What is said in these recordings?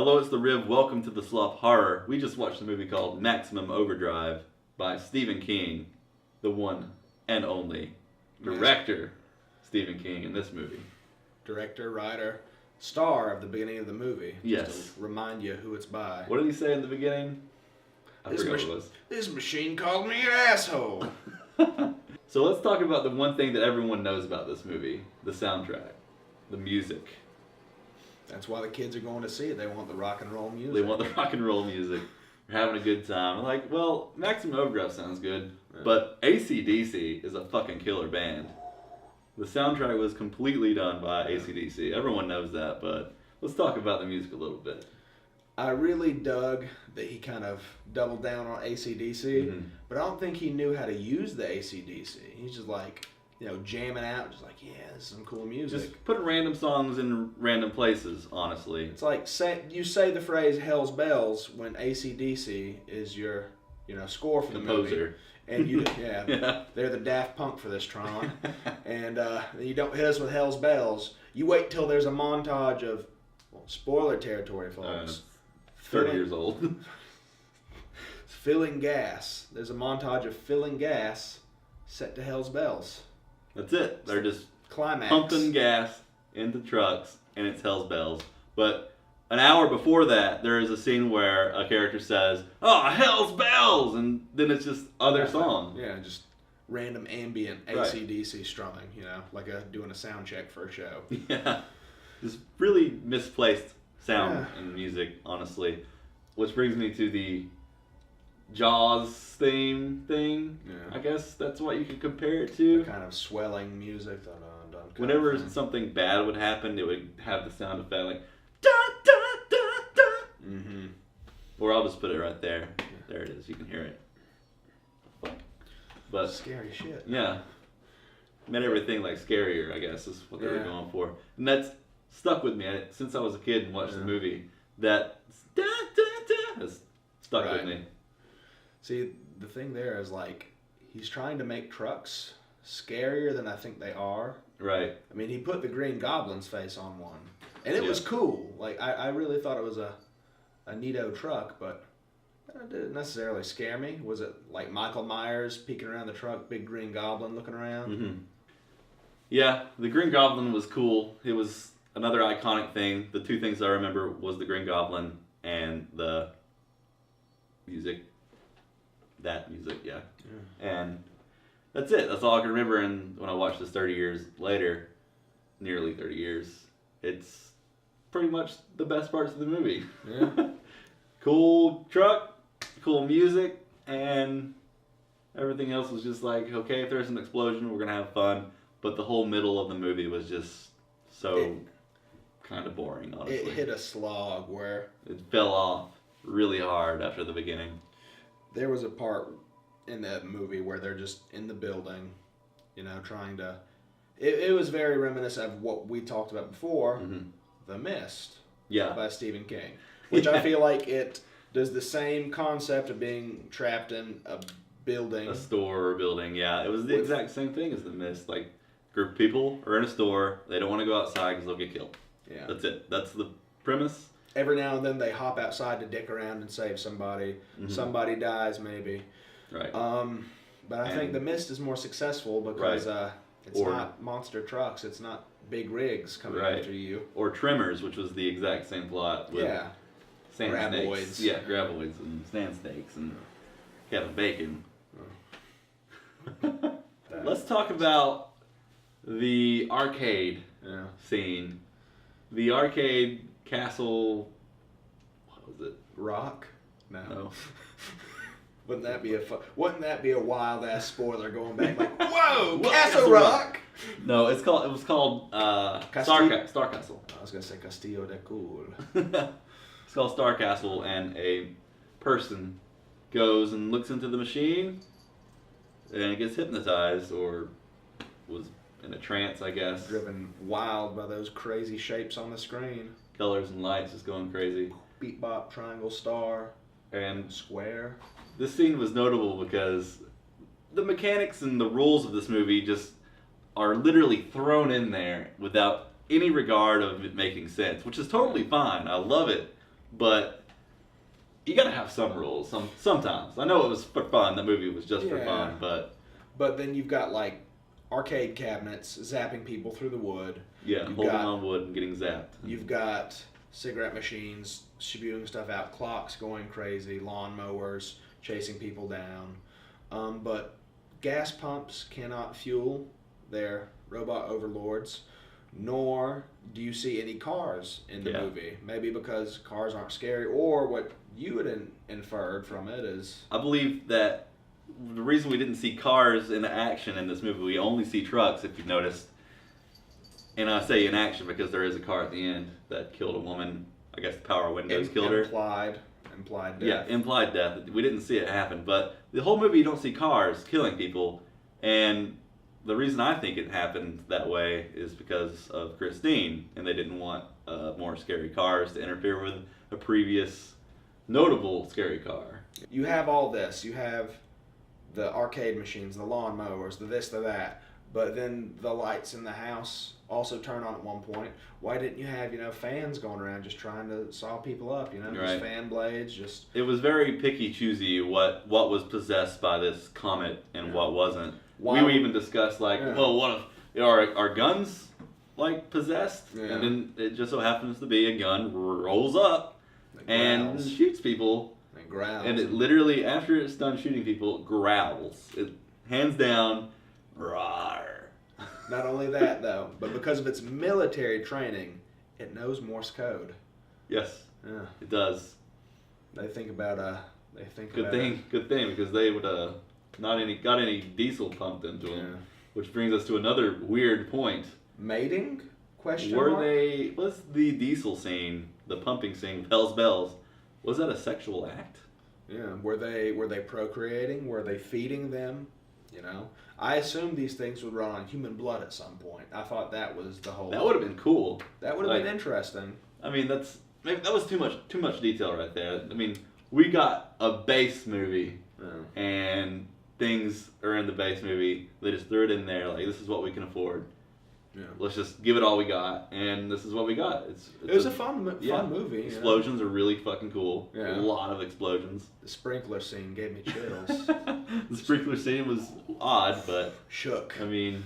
although it's the Riv Welcome to the Slop Horror, we just watched a movie called Maximum Overdrive by Stephen King, the one and only director Stephen King in this movie. Director, writer, star of the beginning of the movie. Yes. Just to remind you who it's by. What did he say in the beginning? I forgot what it was. This machine called me an asshole. So let's talk about the one thing that everyone knows about this movie, the soundtrack, the music. That's why the kids are going to see it. They want the rock and roll music. They want the rock and roll music. They're having a good time. I'm like, well, Maximum Overdrive sounds good, but AC/DC is a fucking killer band. The soundtrack was completely done by AC/DC. Everyone knows that, but let's talk about the music a little bit. I really dug that he kind of doubled down on AC/DC, but I don't think he knew how to use the AC/DC. He's just like, jamming out, just like, yeah, this is some cool music. Just putting random songs in random places, honestly. It's like, you say the phrase Hell's Bells when AC/DC is your, score for the movie. Composer. And they're the Daft Punk for this, Tron. And you don't hit us with Hell's Bells. You wait till there's a montage of, spoiler territory, folks. 30 years old. Filling gas. There's a montage of filling gas set to Hell's Bells. That's it. They're just climax. Pumping gas into trucks, and it's Hell's Bells. But an hour before that, there is a scene where a character says, "Oh, Hell's Bells!" And then it's just other song. Yeah, just random ambient AC/DC strumming, like doing a sound check for a show. Yeah. Just really misplaced sound and music, honestly. Which brings me to the Jaws theme thing. Yeah. I guess that's what you could compare it to. The kind of swelling music. Whenever something bad would happen, it would have the sound effect like da da da da. Mm-hmm. Or I'll just put it right there. Yeah. There it is. You can hear it. But scary shit. Yeah. Made everything like scarier, I guess, is what they were going for. And that's stuck with me since I was a kid and watched the movie. That da da da has stuck with me. See, the thing there is like he's trying to make trucks scarier than I think they are. Right. I mean, he put the Green Goblin's face on one, and it was cool. Like I really thought it was a neato truck, but it didn't necessarily scare me. Was it like Michael Myers peeking around the truck, big Green Goblin looking around? Mm-hmm. Yeah, the Green Goblin was cool. It was another iconic thing. The two things I remember was the Green Goblin and the music. That music, yeah. And that's it. That's all I can remember. And when I watched this 30 years later, nearly 30 years, it's pretty much the best parts of the movie. Yeah. Cool truck, cool music, and everything else was just like, okay, if there's an explosion, we're going to have fun. But the whole middle of the movie was just so kind of boring, honestly. It hit a slog where it fell off really hard after the beginning. There was a part in that movie where they're just in the building, trying to... It was very reminiscent of what we talked about before, The Mist by Stephen King. Which I feel like it does the same concept of being trapped in a building. A store or building, yeah. It was the exact same thing as The Mist. Like, group of people are in a store, they don't want to go outside because they'll get killed. Yeah. That's it. That's the premise. Every now and then they hop outside to dick around and save somebody. Mm-hmm. Somebody dies, maybe. Right. But I think The Mist is more successful because it's not monster trucks. It's not big rigs coming after you. Or Tremors, which was the exact same plot. With sand graboids. Snakes. Yeah, graboids and sand snakes and Kevin Bacon. Let's talk about the arcade scene. The arcade castle, what was it? Rock? No. Wouldn't that be a wild ass spoiler going back like, whoa, Castle Rock? No, it was called Star Castle. I was gonna say Castillo de Cool. It's called Star Castle, and a person goes and looks into the machine and it gets hypnotized or was in a trance, I guess. Driven wild by those crazy shapes on the screen. Colors and lights just going crazy. Beat bop, triangle, star, and square. This scene was notable because the mechanics and the rules of this movie just are literally thrown in there without any regard of it making sense, which is totally fine. I love it. but you gotta have some rules. Sometimes I know it was for fun. The movie was just for fun, but then you've got like arcade cabinets zapping people through the wood. Yeah, holding on wood and getting zapped. You've got cigarette machines spewing stuff out, clocks going crazy, lawnmowers chasing people down. But gas pumps cannot fuel their robot overlords, nor do you see any cars in the movie. Maybe because cars aren't scary, or what you had inferred from it is... I believe that the reason we didn't see cars in action in this movie, we only see trucks, if you've noticed. And I say in action because there is a car at the end that killed a woman. I guess the power windows killed her. Implied death. Yeah, implied death. We didn't see it happen. But the whole movie, you don't see cars killing people. And the reason I think it happened that way is because of Christine. And they didn't want more scary cars to interfere with a previous notable scary car. You have all this. You have the arcade machines, the lawnmowers, the this, the that. But then the lights in the house also turn on at one point. Why didn't you have, fans going around just trying to saw people up, just fan blades, just... It was very picky choosy what was possessed by this comet and what wasn't. We even discussed well, what if are guns possessed? Yeah. And then it just so happens to be a gun rolls up and shoots people. And growls. And it literally, after it's done shooting people, growls. It hands down, roar. Not only that, though, but because of its military training, it knows Morse code. Yes, it does. They think about Good thing, because they would got any diesel pumped into them, which brings us to another weird point. Mating? Was the diesel scene, the pumping scene, bells? Was that a sexual act? Yeah. Were they procreating? Were they feeding them? I assumed these things would run on human blood at some point. I thought that was the whole... That would have been cool. That would have been interesting. I mean, that was too much detail right there. I mean, we got a base movie, and things are in the base movie. They just threw it in there, this is what we can afford. Yeah. Let's just give it all we got, and this is what we got. It was a fun movie. Explosions are really fucking cool. Yeah. A lot of explosions. The sprinkler scene gave me chills. The sprinkler scene was odd, but... Shook. I mean,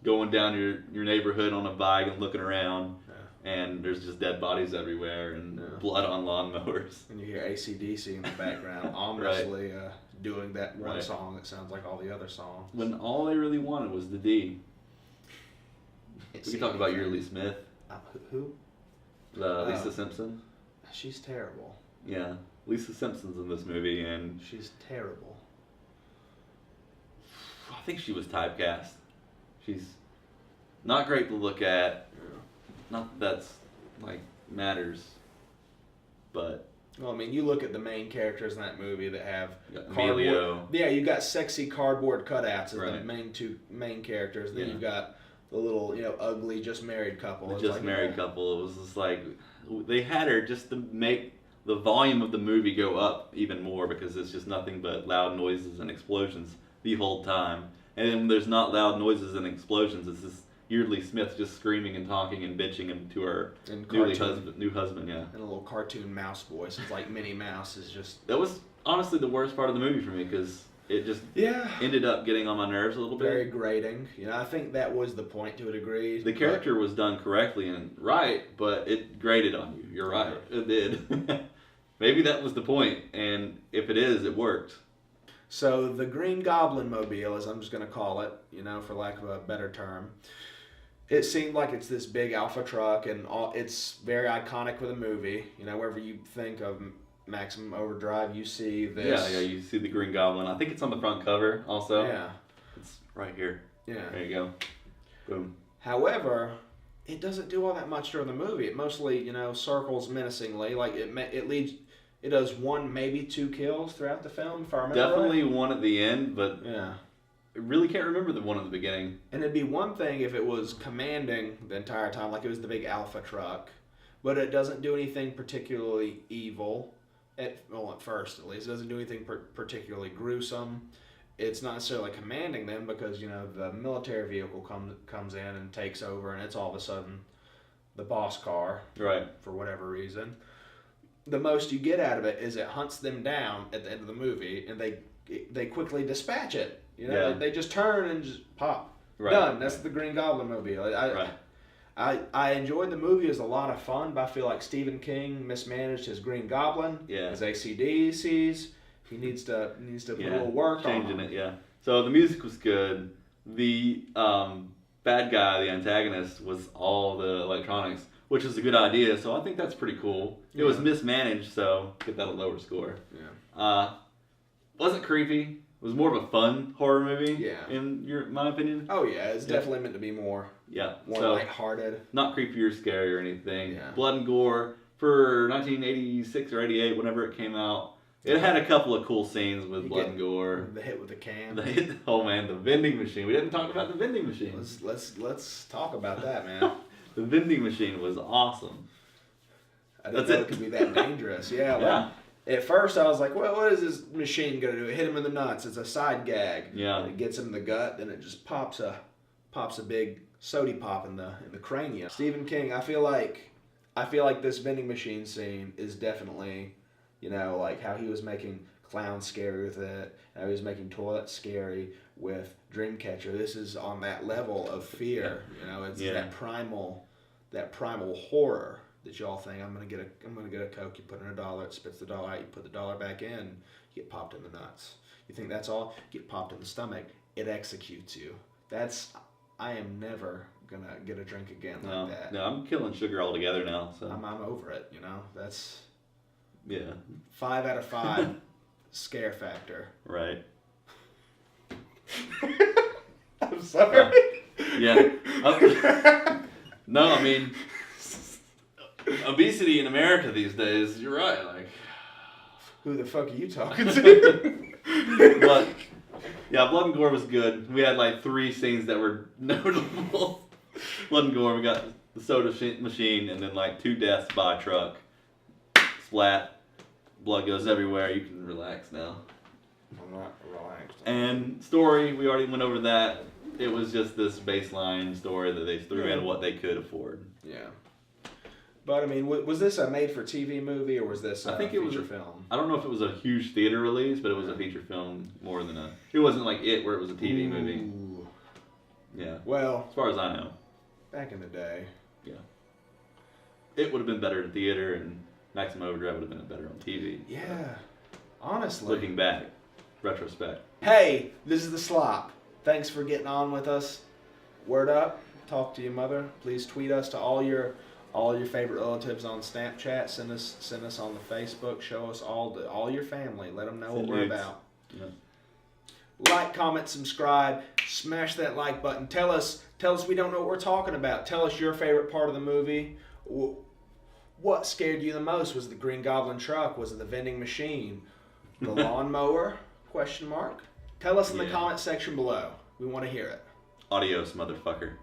going down your neighborhood on a bike and looking around, and there's just dead bodies everywhere, and blood on lawnmowers. And you hear AC/DC in the background, ominously doing that one song that sounds like all the other songs. When all they really wanted was the D. We can talk about Yearly Smith. Who? Lisa Simpson. She's terrible. Yeah, Lisa Simpson's in this movie, and she's terrible. I think she was typecast. She's not great to look at. Yeah. Not that that's matters, but. Well, I mean, you look at the main characters in that movie that have Emilio. Yeah, you got sexy cardboard cutouts as the two main characters. Then you've got the little, ugly, just married couple. Couple. It was just they had her just to make the volume of the movie go up even more because it's just nothing but loud noises and explosions the whole time. And then when there's not loud noises and explosions, it's this Yeardley Smith just screaming and talking and bitching to her new husband, yeah. And a little cartoon mouse voice. It's like Minnie Mouse is just... That was honestly the worst part of the movie for me because... It just ended up getting on my nerves a little bit. Very grating. I think that was the point to a degree. The character was done correctly and right, but it grated on you. You're right. It did. Maybe that was the point, and if it is, it worked. So the Green Goblin mobile, as I'm just going to call it, for lack of a better term, it seemed like it's this big alpha truck, and it's very iconic with a movie. Wherever you think of Maximum Overdrive, you see this. Yeah, you see the Green Goblin. I think it's on the front cover also. Yeah. It's right here. Yeah. There you go. Boom. However, it doesn't do all that much during the movie. It mostly, circles menacingly. It does one, maybe two kills throughout the film, if I remember Definitely right. One at the end, but I really can't remember the one at the beginning. And it'd be one thing if it was commanding the entire time, like it was the big alpha truck, but it doesn't do anything particularly evil. At first, at least, it doesn't do anything particularly gruesome. It's not necessarily commanding them because the military vehicle comes in and takes over, and it's all of a sudden the boss car, right? For whatever reason. the most you get out of it is it hunts them down at the end of the movie, and they quickly dispatch it. You know, Yeah. they just turn and just pop. Right. Done. That's the Green Goblin movie. I enjoyed the movie. It was a lot of fun, but I feel like Stephen King mismanaged his Green Goblin. Yeah. His ACDCs. He needs to put a little work changing on it. Yeah. So the music was good. The bad guy, the antagonist, was all the electronics, which is a good idea. So I think that's pretty cool. It was mismanaged, so get that a lower score. Yeah. Wasn't creepy. It was more of a fun horror movie. Yeah. In my opinion. Oh yeah, it's definitely meant to be more. Yeah. More so, lighthearted. Not creepy or scary or anything. Yeah. Blood and gore for 1986 or 88, whenever it came out. It had a couple of cool scenes with blood and gore. The hit with the can. Oh man, the vending machine. We didn't talk about the vending machine. Let's talk about that, man. The vending machine was awesome. I didn't know it could be that dangerous. Yeah. Like, at first I was like, well, what is this machine gonna do? It hit him in the nuts. It's a side gag. Yeah. And it gets him in the gut, then it just pops a big sody pop in the cranium. Stephen King, I feel like this vending machine scene is definitely, you know, like how he was making clowns scary with it, how he was making toilets scary with Dreamcatcher. This is on that level of fear. You know, it's that primal horror that y'all think I'm gonna get a Coke. You put in $1, it spits the dollar out. You put the dollar back in, you get popped in the nuts. You think that's all? Get popped in the stomach. It executes you. I am never gonna get a drink again like that. No, I'm killing sugar altogether now. So I'm over it. You know, that's 5 out of 5 scare factor. Right. I'm sorry. Yeah. No, I mean, obesity in America these days. You're right. Like, who the fuck are you talking to? But yeah, blood and gore was good. We had like 3 scenes that were notable. Blood and gore. We got the soda machine, and then like 2 deaths by a truck. Splat. Blood goes everywhere. You can relax now. I'm not relaxed. And story, we already went over that. It was just this baseline story that they threw in what they could afford. Yeah. But I mean, was this a made-for-TV movie or was this a feature film? I don't know if it was a huge theater release, but it was a feature film more than a... It wasn't like It, where it was a TV movie. Yeah. Well, as far as I know. Back in the day. Yeah. It would have been better in theater, and Maximum Overdrive would have been better on TV. Yeah. Honestly. Looking back. Retrospect. Hey, this is The Slop. Thanks for getting on with us. Word up. Talk to your mother. Please tweet us to all your favorite relatives on Snapchat. Send us on the Facebook. Show us all your family. Let them know what we're about. Yeah. Like, comment, subscribe. Smash that like button. Tell us we don't know what we're talking about. Tell us your favorite part of the movie. What scared you the most? Was it the Green Goblin truck? Was it the vending machine? The lawnmower? ? Tell us in the comment section below. We want to hear it. Adios, motherfucker.